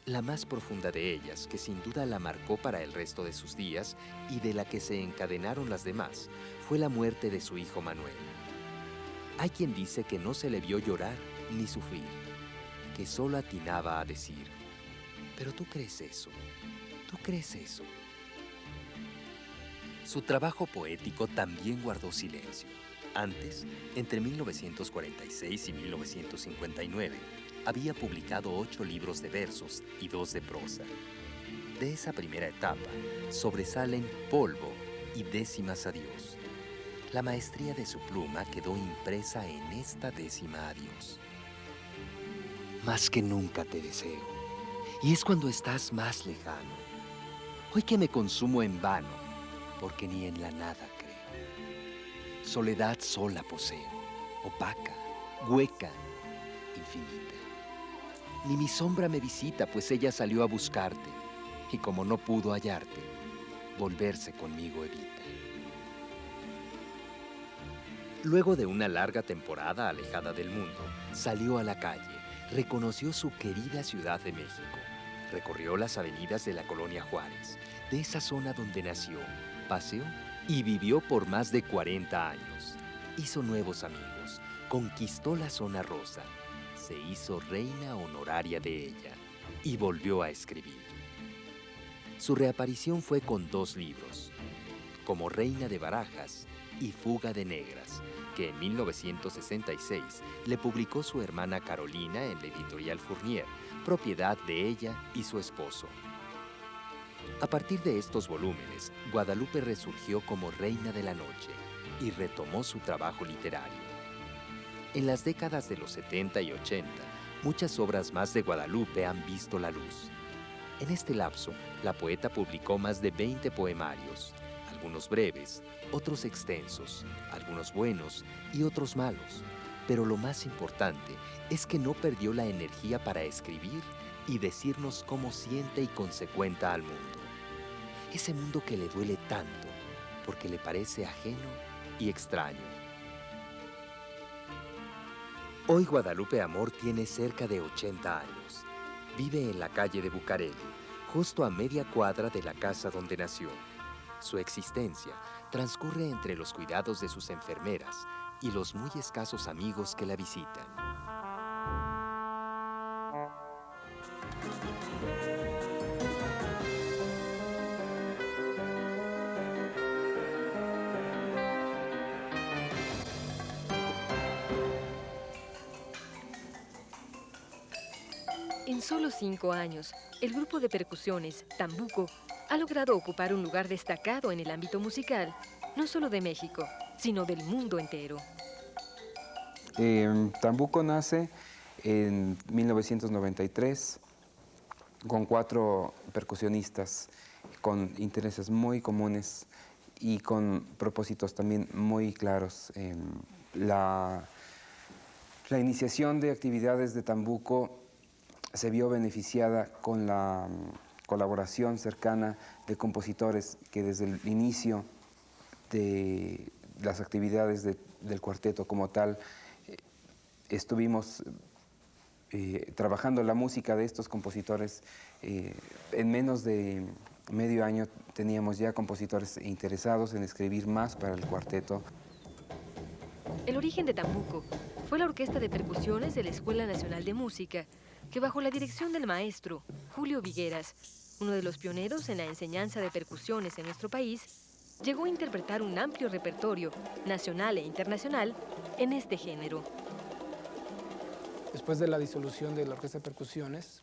La más profunda de ellas, que sin duda la marcó para el resto de sus días y de la que se encadenaron las demás, fue la muerte de su hijo Manuel. Hay quien dice que no se le vio llorar ni sufrir, que solo atinaba a decir: ¿pero tú crees eso? ¿Tú crees eso? Su trabajo poético también guardó silencio. Antes, entre 1946 y 1959, había publicado 8 libros de versos y 2 de prosa. De esa primera etapa sobresalen Polvo y Décimas Adiós. La maestría de su pluma quedó impresa en esta décima adiós. Más que nunca te deseo, y es cuando estás más lejano. Hoy que me consumo en vano, porque ni en la nada creo. Soledad sola poseo, opaca, hueca, infinita. Ni mi sombra me visita, pues ella salió a buscarte, y como no pudo hallarte, volverse conmigo evita. Luego de una larga temporada alejada del mundo, salió a la calle, reconoció su querida Ciudad de México, recorrió las avenidas de la Colonia Juárez, de esa zona donde nació, paseó y vivió por más de 40 años. Hizo nuevos amigos, conquistó la zona rosa, se hizo reina honoraria de ella y volvió a escribir. Su reaparición fue con 2 libros, Como Reina de Barajas y Fuga de Negras, que en 1966 le publicó su hermana Carolina en la editorial Fournier, propiedad de ella y su esposo. A partir de estos volúmenes, Guadalupe resurgió como reina de la noche y retomó su trabajo literario. En las décadas de los 70 y 80, muchas obras más de Guadalupe han visto la luz. En este lapso, la poeta publicó más de 20 poemarios, algunos breves, otros extensos, algunos buenos y otros malos. Pero lo más importante es que no perdió la energía para escribir y decirnos cómo siente y consecuenta al mundo. Ese mundo que le duele tanto porque le parece ajeno y extraño. Hoy Guadalupe Amor tiene cerca de 80 años. Vive en la calle de Bucareli, justo a media cuadra de la casa donde nació. Su existencia transcurre entre los cuidados de sus enfermeras y los muy escasos amigos que la visitan. En solo 5 años, el grupo de percusiones, Tambuco, ha logrado ocupar un lugar destacado en el ámbito musical, no solo de México, sino del mundo entero. Tambuco nace en 1993 con 4 percusionistas con intereses muy comunes y con propósitos también muy claros. La iniciación de actividades de Tambuco se vio beneficiada con la colaboración cercana de compositores que desde el inicio de las actividades del cuarteto como tal estuvimos trabajando la música de estos compositores. En menos de medio año teníamos ya compositores interesados en escribir más para el cuarteto. El origen de Tambuco fue la Orquesta de Percusiones de la Escuela Nacional de Música, que bajo la dirección del maestro Julio Vigueras, uno de los pioneros en la enseñanza de percusiones en nuestro país, llegó a interpretar un amplio repertorio, nacional e internacional, en este género. Después de la disolución de la Orquesta de Percusiones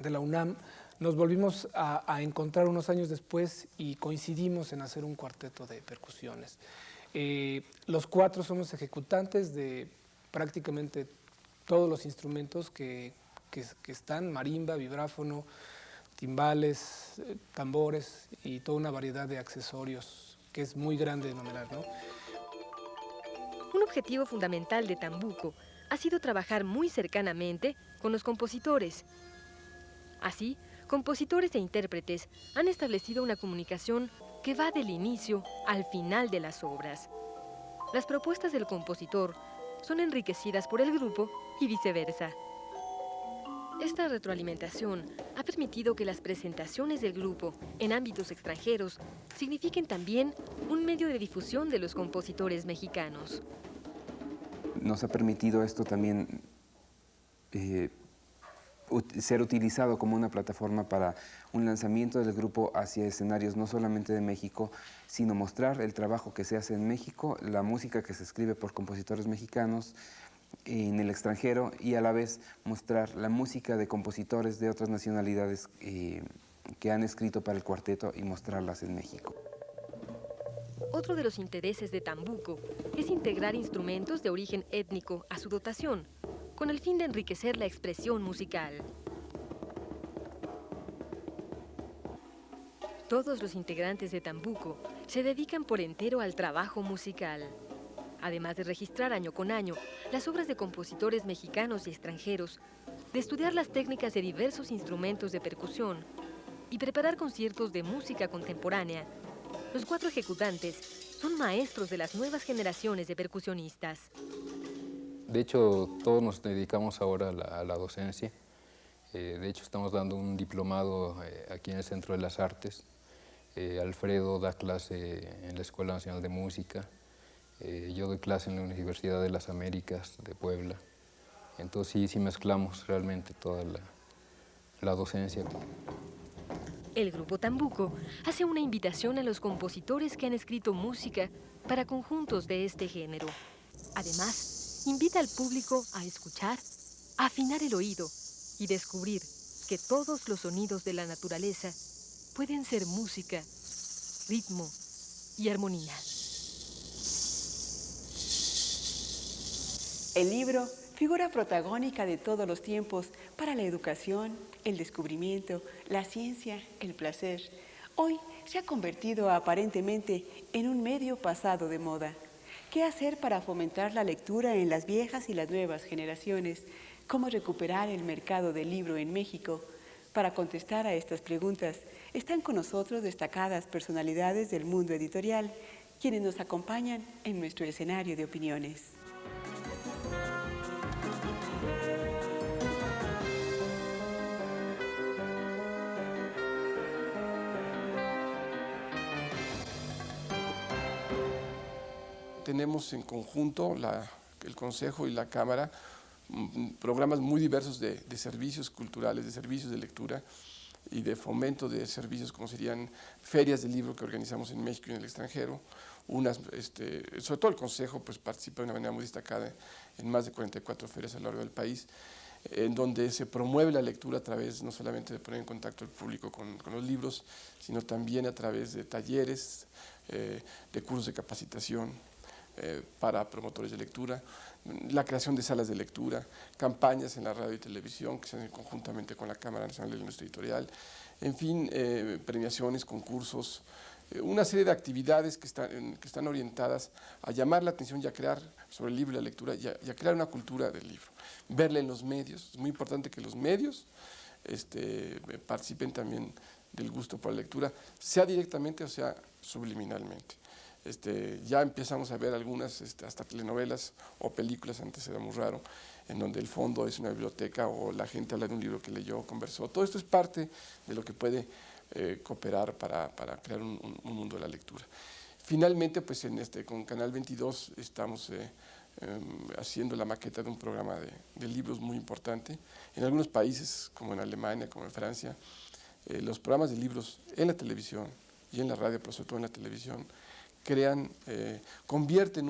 de la UNAM, nos volvimos a encontrar unos años después y coincidimos en hacer un cuarteto de percusiones. Los 4 somos ejecutantes de prácticamente todos los instrumentos que están, marimba, vibráfono, timbales, tambores y toda una variedad de accesorios que es muy grande de enumerar, ¿no? Un objetivo fundamental de Tambuco ha sido trabajar muy cercanamente con los compositores. Así, compositores e intérpretes han establecido una comunicación que va del inicio al final de las obras. Las propuestas del compositor son enriquecidas por el grupo y viceversa. Esta retroalimentación ha permitido que las presentaciones del grupo en ámbitos extranjeros signifiquen también un medio de difusión de los compositores mexicanos. Nos ha permitido esto también ser utilizado como una plataforma para un lanzamiento del grupo hacia escenarios no solamente de México, sino mostrar el trabajo que se hace en México, la música que se escribe por compositores mexicanos en el extranjero y a la vez mostrar la música de compositores de otras nacionalidades que han escrito para el cuarteto y mostrarlas en México. Otro de los intereses de Tambuco es integrar instrumentos de origen étnico a su dotación, con el fin de enriquecer la expresión musical. Todos los integrantes de Tambuco se dedican por entero al trabajo musical. Además de registrar año con año las obras de compositores mexicanos y extranjeros, de estudiar las técnicas de diversos instrumentos de percusión y preparar conciertos de música contemporánea, los 4 ejecutantes son maestros de las nuevas generaciones de percusionistas. De hecho, todos nos dedicamos ahora a la docencia. De hecho, estamos dando un diplomado aquí en el Centro de las Artes. Alfredo da clase en la Escuela Nacional de Música. Yo doy clase en la Universidad de las Américas de Puebla. Entonces sí mezclamos realmente toda la docencia. El grupo Tambuco hace una invitación a los compositores que han escrito música para conjuntos de este género. Además, invita al público a escuchar, a afinar el oído y descubrir que todos los sonidos de la naturaleza pueden ser música, ritmo y armonía. El libro, figura protagónica de todos los tiempos para la educación, el descubrimiento, la ciencia, el placer, hoy se ha convertido aparentemente en un medio pasado de moda. ¿Qué hacer para fomentar la lectura en las viejas y las nuevas generaciones? ¿Cómo recuperar el mercado del libro en México? Para contestar a estas preguntas, están con nosotros destacadas personalidades del mundo editorial, quienes nos acompañan en nuestro escenario de opiniones. Tenemos en conjunto el Consejo y la Cámara programas muy diversos de servicios culturales, de servicios de lectura y de fomento de servicios como serían ferias de libro que organizamos en México y en el extranjero. Sobre todo el Consejo pues, participa de una manera muy destacada en más de 44 ferias a lo largo del país, en donde se promueve la lectura a través no solamente de poner en contacto al público con los libros, sino también a través de talleres, de cursos de capacitación para promotores de lectura, la creación de salas de lectura, campañas en la radio y televisión que se hacen conjuntamente con la Cámara Nacional de la Industria Editorial, en fin, premiaciones, concursos, una serie de actividades que están orientadas a llamar la atención y a crear sobre el libro y la lectura y a crear una cultura del libro. Verla en los medios, es muy importante que los medios participen también del gusto por la lectura, sea directamente o sea subliminalmente. Ya empezamos a ver algunas hasta telenovelas o películas, antes era muy raro, en donde el fondo es una biblioteca o la gente habla de un libro que leyó, conversó. Todo esto es parte de lo que puede cooperar para crear un mundo de la lectura. Finalmente, pues con Canal 22 estamos haciendo la maqueta de un programa de libros muy importante. En algunos países, como en Alemania, como en Francia, los programas de libros en la televisión y en la radio, pero sobre todo en la televisión, convierten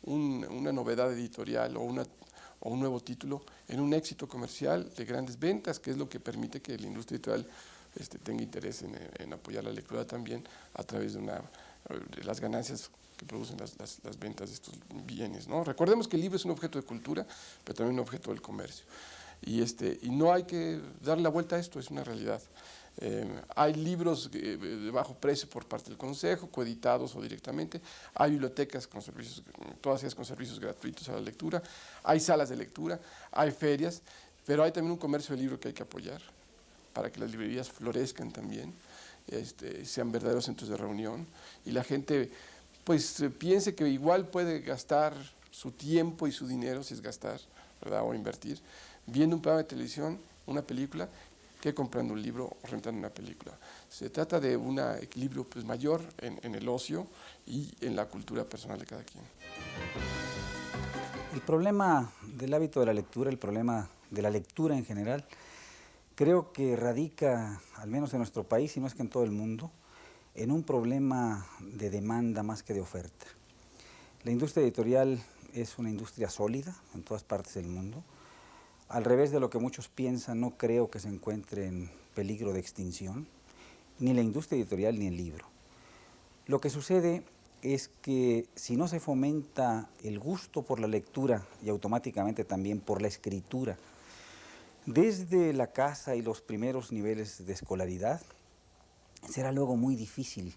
una novedad editorial o un nuevo título en un éxito comercial de grandes ventas, que es lo que permite que la industria editorial tenga interés en apoyar la lectura también a través de las ganancias que producen las ventas de estos bienes, ¿no? Recordemos que el libro es un objeto de cultura, pero también un objeto del comercio. Y no hay que darle la vuelta a esto, es una realidad. Hay libros de bajo precio por parte del Consejo, coeditados o directamente, hay bibliotecas con servicios, todas ellas con servicios gratuitos a la lectura, hay salas de lectura, hay ferias, pero hay también un comercio de libro que hay que apoyar para que las librerías florezcan también, sean verdaderos centros de reunión y la gente pues piense que igual puede gastar su tiempo y su dinero, si es gastar, ¿verdad?, o invertir, viendo un programa de televisión, una película, que comprando un libro o rentando una película. Se trata de un equilibrio pues, mayor en el ocio y en la cultura personal de cada quien. El problema del hábito de la lectura, el problema de la lectura en general, creo que radica, al menos en nuestro país, y no es que en todo el mundo, en un problema de demanda más que de oferta. La industria editorial es una industria sólida en todas partes del mundo. Al revés de lo que muchos piensan, no creo que se encuentre en peligro de extinción, ni la industria editorial ni el libro. Lo que sucede es que si no se fomenta el gusto por la lectura y automáticamente también por la escritura, desde la casa y los primeros niveles de escolaridad, será luego muy difícil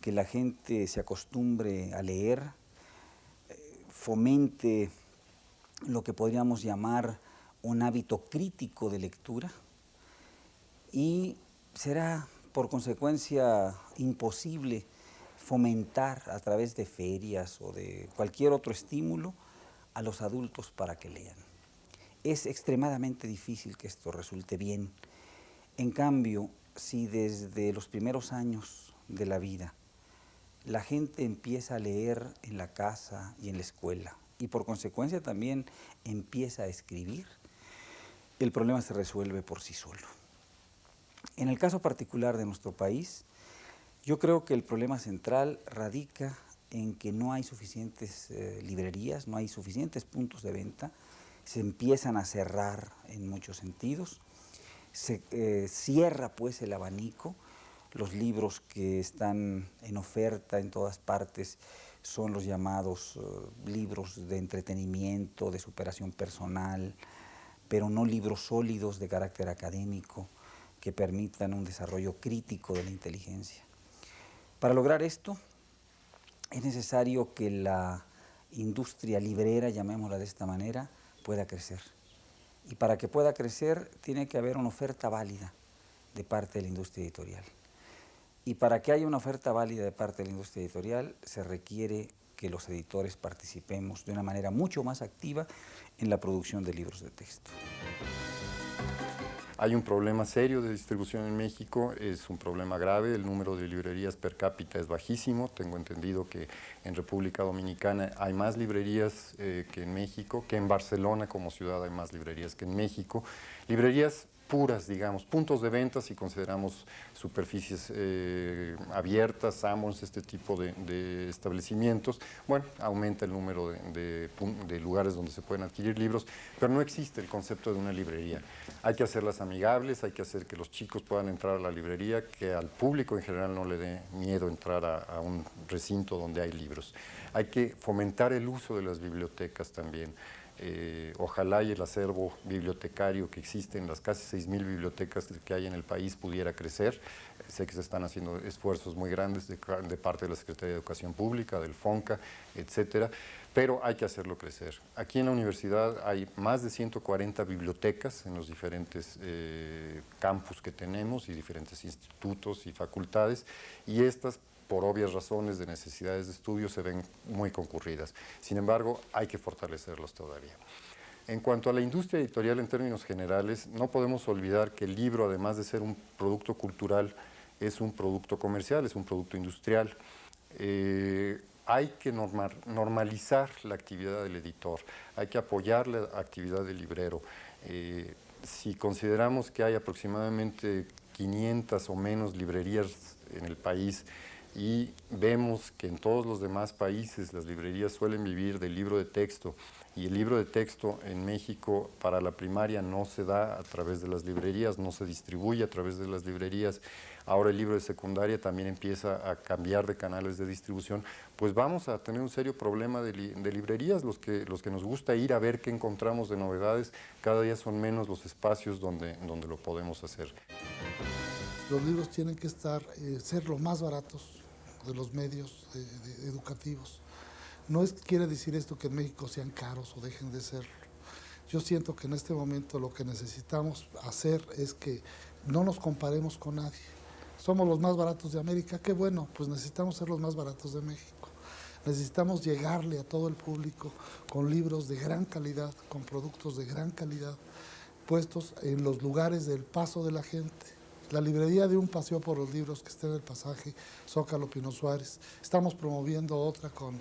que la gente se acostumbre a leer, fomente lo que podríamos llamar un hábito crítico de lectura y será por consecuencia imposible fomentar a través de ferias o de cualquier otro estímulo a los adultos para que lean. Es extremadamente difícil que esto resulte bien. En cambio, si desde los primeros años de la vida la gente empieza a leer en la casa y en la escuela y por consecuencia también empieza a escribir, el problema se resuelve por sí solo. En el caso particular de nuestro país, yo creo que el problema central radica en que no hay suficientes librerías, no hay suficientes puntos de venta, se empiezan a cerrar en muchos sentidos, se cierra pues el abanico, los libros que están en oferta en todas partes son los llamados libros de entretenimiento, de superación personal, pero no libros sólidos de carácter académico que permitan un desarrollo crítico de la inteligencia. Para lograr esto, es necesario que la industria librera, llamémosla de esta manera, pueda crecer. Y para que pueda crecer, tiene que haber una oferta válida de parte de la industria editorial. Y para que haya una oferta válida de parte de la industria editorial, se requiere que los editores participemos de una manera mucho más activa en la producción de libros de texto. Hay un problema serio de distribución en México, es un problema grave, el número de librerías per cápita es bajísimo, tengo entendido que en República Dominicana hay más librerías que en México, que en Barcelona como ciudad hay más librerías que en México, librerías puras, digamos, puntos de venta si consideramos superficies abiertas, Sanborns, este tipo de establecimientos. Bueno, aumenta el número de lugares donde se pueden adquirir libros, pero no existe el concepto de una librería. Hay que hacerlas amigables, hay que hacer que los chicos puedan entrar a la librería, que al público en general no le dé miedo entrar a un recinto donde hay libros. Hay que fomentar el uso de las bibliotecas también. Ojalá y el acervo bibliotecario que existe en las casi 6,000 bibliotecas que hay en el país pudiera crecer. Sé que se están haciendo esfuerzos muy grandes de parte de la Secretaría de Educación Pública, del FONCA, etcétera, pero hay que hacerlo crecer. Aquí en la universidad hay más de 140 bibliotecas en los diferentes campus que tenemos y diferentes institutos y facultades, y estas, por obvias razones de necesidades de estudio, se ven muy concurridas. Sin embargo, hay que fortalecerlos todavía. En cuanto a la industria editorial en términos generales, no podemos olvidar que el libro, además de ser un producto cultural, es un producto comercial, es un producto industrial. Hay que normalizar la actividad del editor, hay que apoyar la actividad del librero. Si consideramos que hay aproximadamente 500 o menos librerías en el país, y vemos que en todos los demás países las librerías suelen vivir del libro de texto, y el libro de texto en México para la primaria no se da a través de las librerías, no se distribuye a través de las librerías. Ahora el libro de secundaria también empieza a cambiar de canales de distribución, pues vamos a tener un serio problema de librerías. Los que nos gusta ir a ver qué encontramos de novedades, cada día son menos los espacios donde lo podemos hacer. Los libros tienen que ser lo más baratos de los medios educativos. No quiere decir esto que en México sean caros o dejen de serlo. Yo siento que en este momento lo que necesitamos hacer es que no nos comparemos con nadie. Somos los más baratos de América, qué bueno, pues necesitamos ser los más baratos de México. Necesitamos llegarle a todo el público con libros de gran calidad, con productos de gran calidad, puestos en los lugares del paso de la gente. La librería de un paseo por los libros que está en el pasaje Zócalo Pino Suárez. Estamos promoviendo otra con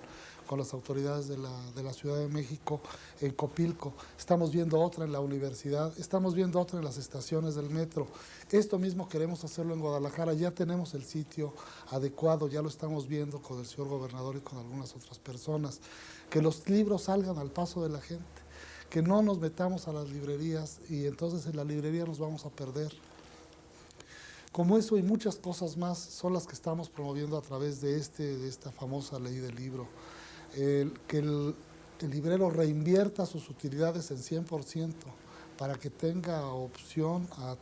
las autoridades de la Ciudad de México en Copilco. Estamos viendo otra en la universidad. Estamos viendo otra en las estaciones del metro. Esto mismo queremos hacerlo en Guadalajara. Ya tenemos el sitio adecuado, ya lo estamos viendo con el señor gobernador y con algunas otras personas. Que los libros salgan al paso de la gente. Que no nos metamos a las librerías y entonces en la librería nos vamos a perder. Como eso y muchas cosas más son las que estamos promoviendo a través de esta famosa ley del libro. Que el librero reinvierta sus utilidades en 100% para que tenga opción a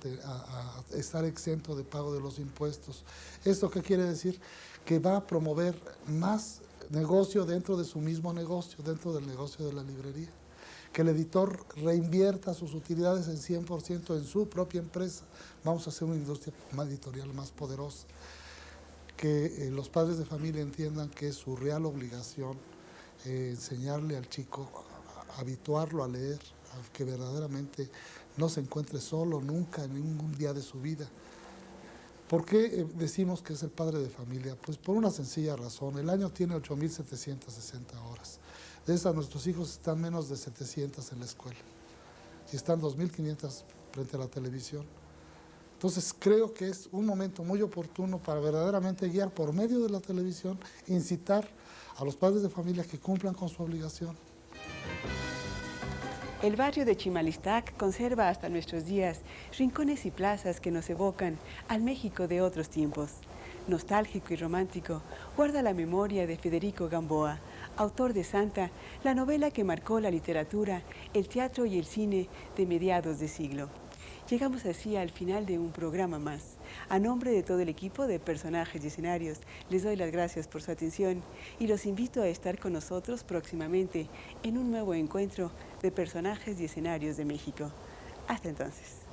estar exento de pago de los impuestos. ¿Esto qué quiere decir? Que va a promover más negocio dentro de su mismo negocio, dentro del negocio de la librería. Que el editor reinvierta sus utilidades en 100% en su propia empresa. Vamos a hacer una industria editorial más poderosa. Que los padres de familia entiendan que es su real obligación enseñarle al chico, habituarlo a leer, a que verdaderamente no se encuentre solo nunca en ningún día de su vida. ¿Por qué decimos que es el padre de familia? Pues por una sencilla razón. El año tiene 8,760 horas. De esas, nuestros hijos están menos de 700 en la escuela y están 2,500 frente a la televisión. Entonces creo que es un momento muy oportuno para verdaderamente guiar por medio de la televisión, incitar a los padres de familia que cumplan con su obligación. El barrio de Chimalistac conserva hasta nuestros días rincones y plazas que nos evocan al México de otros tiempos. Nostálgico y romántico, guarda la memoria de Federico Gamboa, autor de Santa, la novela que marcó la literatura, el teatro y el cine de mediados de siglo. Llegamos así al final de un programa más. A nombre de todo el equipo de Personajes y Escenarios, les doy las gracias por su atención y los invito a estar con nosotros próximamente en un nuevo encuentro de Personajes y Escenarios de México. Hasta entonces.